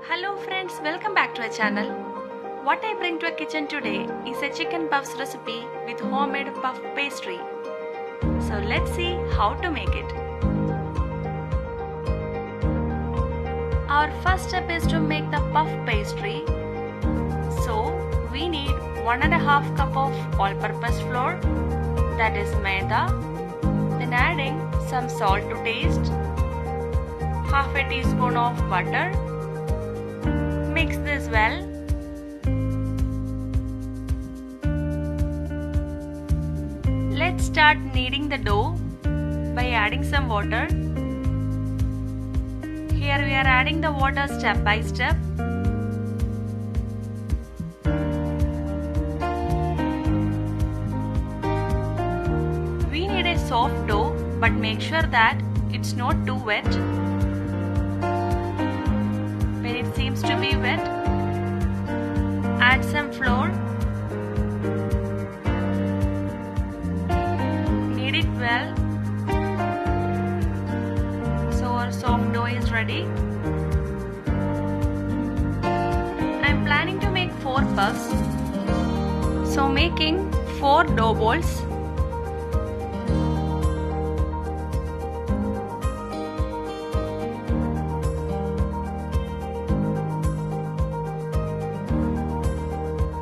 Hello friends, welcome back to our channel. What I bring to a kitchen today is a chicken puffs recipe with homemade puff pastry. So let's see how to make it. Our first step is to make the puff pastry. So we need 1.5 cup of all-purpose flour, that is Maida. Then adding some salt to taste, half a teaspoon of butter. Mix this well. Let's start kneading the dough by adding some water. Here we are adding the water step by step. We need a soft dough, but make sure that it's not too wet. When it seems to be wet, add some flour. Knead it well. So our soft dough is ready. I am planning to make 4 puffs. So making 4 dough balls.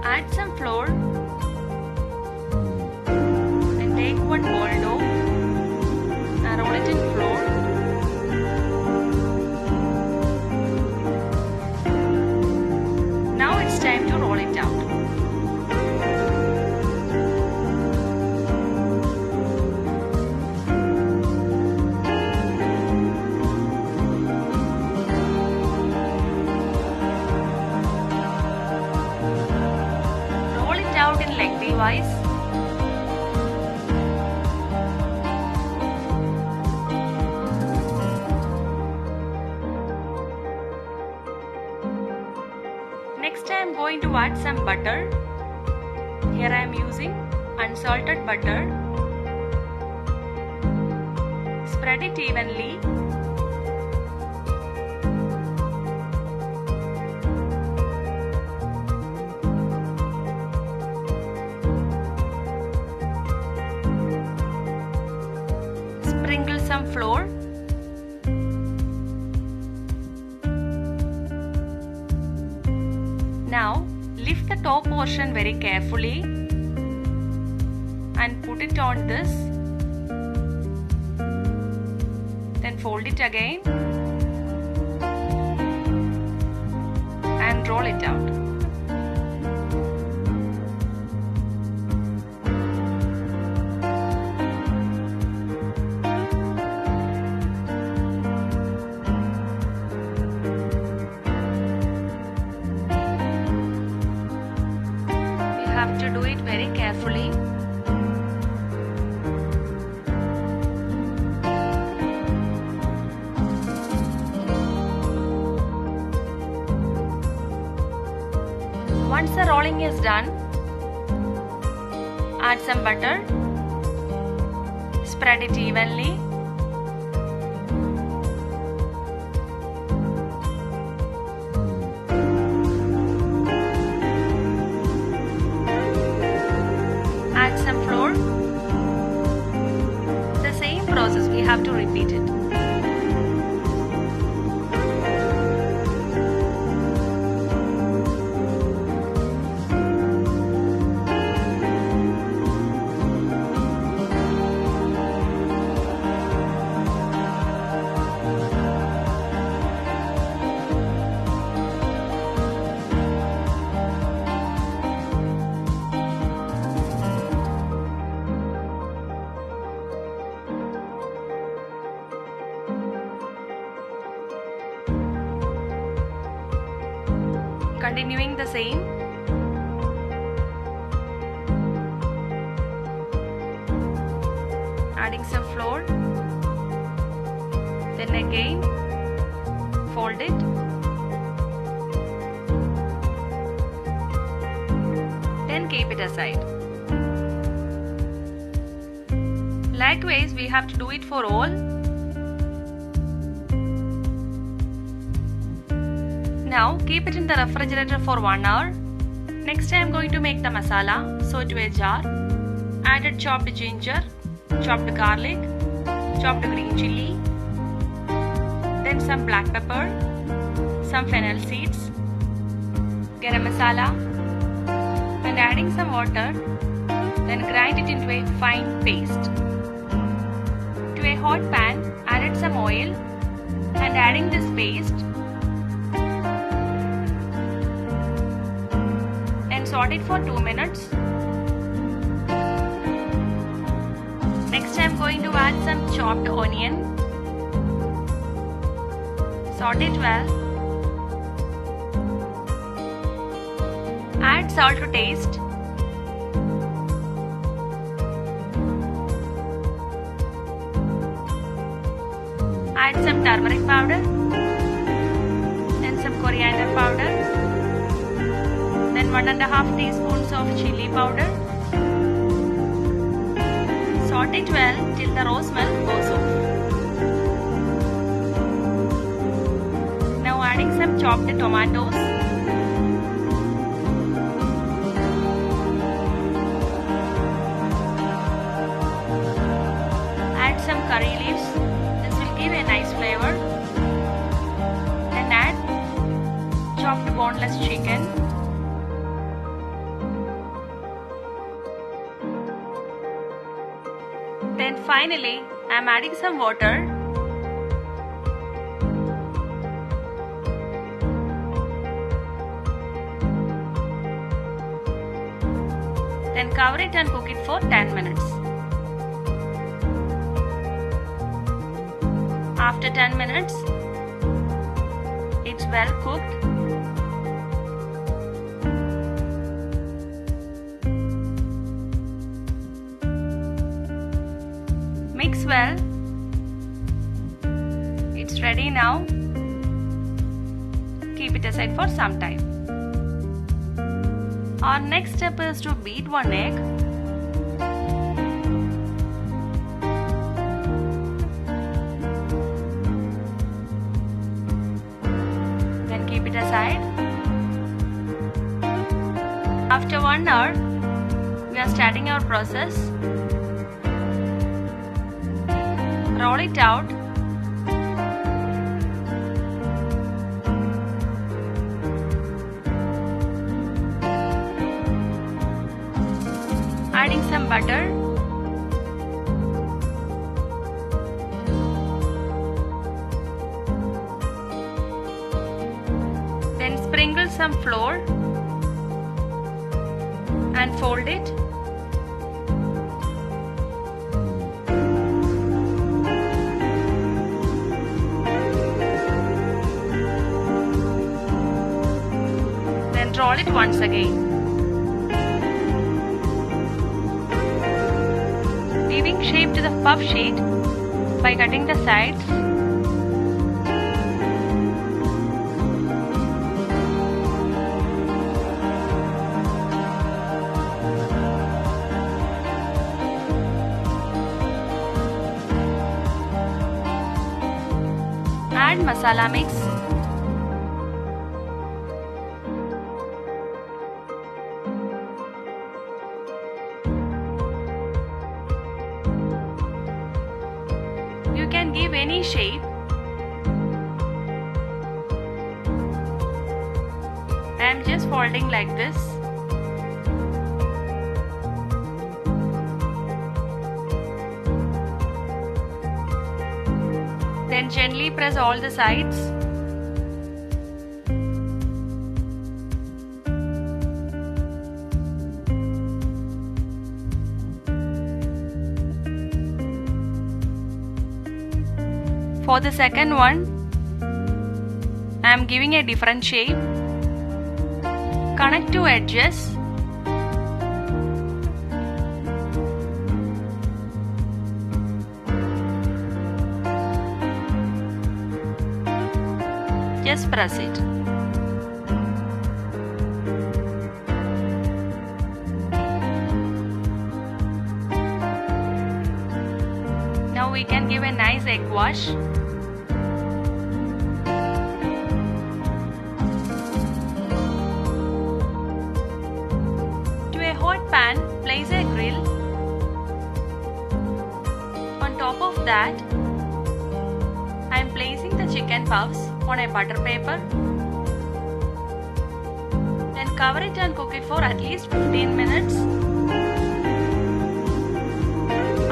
Add some flour and take one ball dough and roll it in flour. Now it's time to roll it out. Out in lengthwise. Next I am going to add some butter. Here I am using unsalted butter. Spread it evenly. Sprinkle some flour. Now lift the top portion very carefully and put it on this. Then fold it again and roll it out. Have to do it very carefully. Once the rolling is done, add some butter, spread it evenly. Add some flour. The same process, we have to repeat it. Continuing the same. Adding some flour. Then again fold it. Then keep it aside. Likewise, we have to do it for all. Now keep it in the refrigerator for 1 hour. Next I am going to make the masala. So to a jar, added chopped ginger, chopped garlic, chopped green chilli, then some black pepper, some fennel seeds, garam masala, and adding some water, then grind it into a fine paste. To a hot pan, added some oil and adding this paste and saute it for 2 minutes. Next I am going to add some chopped onion. Saute it well. Add salt to taste. Add some turmeric powder, then some coriander powder, then 1.5 teaspoons of chili powder. Saute it well till the raw smell goes off. Now adding some chopped tomatoes, add some curry leaves. This will give a nice flavor. Then add chopped boneless chicken. Then finally, I am adding some water. Then cover it and cook it for 10 minutes. After 10 minutes, it's well cooked. Mix well. It's ready now. Keep it aside for some time. Our next step is to beat 1 egg. Then keep it aside. After 1 hour, we are starting our process. Roll it out. Adding some butter. Then sprinkle some flour and fold it. Roll it once again. Giving shape to the puff sheet by cutting the sides. Add masala mix. You can give any shape. I am just folding like this. Then gently press all the sides. For the second one, I am giving a different shape. Connect two edges. Just press it. Now we can give a nice egg wash. that, I am placing the chicken puffs on a butter paper. Then cover it and cook it for at least 15 minutes.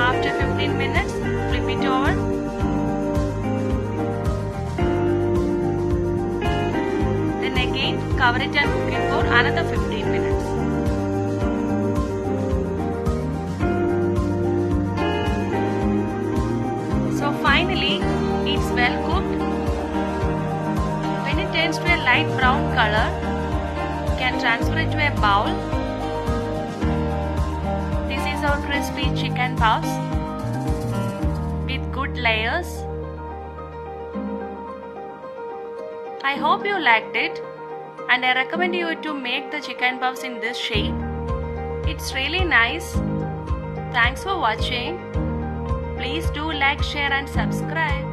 After 15 minutes, flip it over. Then again cover it and cook it for another 15 minutes. So finally, it's well cooked. When it turns to a light brown color, you can transfer it to a bowl. This is our crispy chicken puffs with good layers. I hope you liked it, and I recommend you to make the chicken puffs in this shape. It's really nice. Thanks for watching. Please do like, share and subscribe.